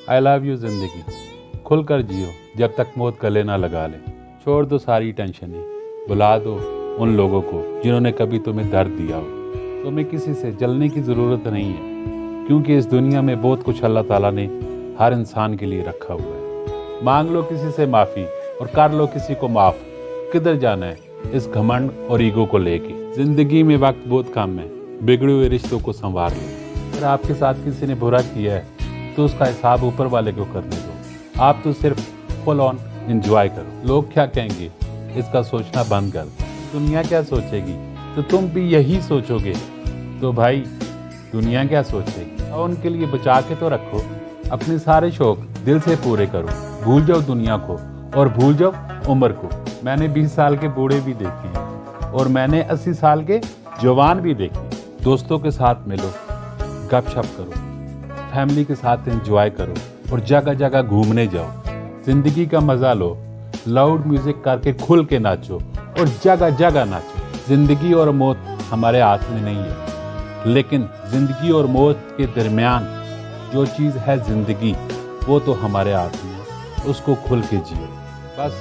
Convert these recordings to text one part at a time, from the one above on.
I love you जिंदगी, खुल कर जियो जब तक मौत गले ना लगा ले। छोड़ दो सारी टेंशनें, बुला दो उन लोगों को जिन्होंने कभी तुम्हें दर्द दिया हो। तुम्हें किसी से जलने की ज़रूरत नहीं है, क्योंकि इस दुनिया में बहुत कुछ अल्लाह ताला ने हर इंसान के लिए रखा हुआ है। मांग लो किसी से माफ़ी और कर लो किसी को माफ़। किधर जाना है इस घमंड और ईगो को लेके। ज़िंदगी में वक्त बहुत कम है, बिगड़े हुए रिश्तों को संवार लो। अगर आपके साथ किसी ने बुरा किया है तो उसका हिसाब ऊपर वाले को करने दो। आप तो सिर्फ फुल ऑन एंजॉय करो। लोग क्या कहेंगे इसका सोचना बंद कर। दुनिया क्या सोचेगी तो तुम भी यही सोचोगे, तो भाई दुनिया क्या सोचेगी और उनके लिए बचा के तो रखो। अपने सारे शौक दिल से पूरे करो, भूल जाओ दुनिया को और भूल जाओ उम्र को। मैंने 20 साल के बूढ़े भी देखे हैं और मैंने 80 साल के जवान भी देखे। दोस्तों के साथ मिलो, गपशप करो, फैमिली के साथ एंजॉय करो और जगह जगह घूमने जाओ। जिंदगी का मजा लो, लाउड म्यूजिक करके खुल के नाचो और जगह जगह नाचो। जिंदगी और मौत हमारे हाथ में नहीं है, लेकिन जिंदगी और मौत के दरमियान जो चीज़ है जिंदगी, वो तो हमारे हाथ में है। उसको खुल के जियो। बस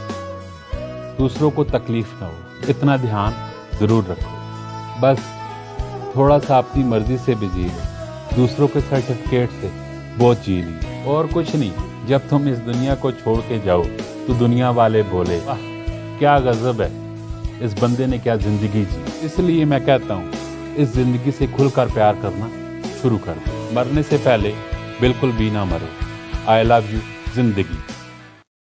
दूसरों को तकलीफ ना हो, इतना ध्यान ज़रूर रखो। बस थोड़ा सा अपनी मर्जी से भी जी लो, दूसरों के सर्टिफिकेट से बहुत जी ली और कुछ नहीं। जब तुम इस दुनिया को छोड़ के जाओ तो दुनिया वाले बोले, वाह क्या गजब है, इस बंदे ने क्या ज़िंदगी जी। इसलिए मैं कहता हूँ इस ज़िंदगी से खुलकर प्यार करना शुरू कर दो। मरने से पहले बिल्कुल भी ना मरो। आई लव यू जिंदगी।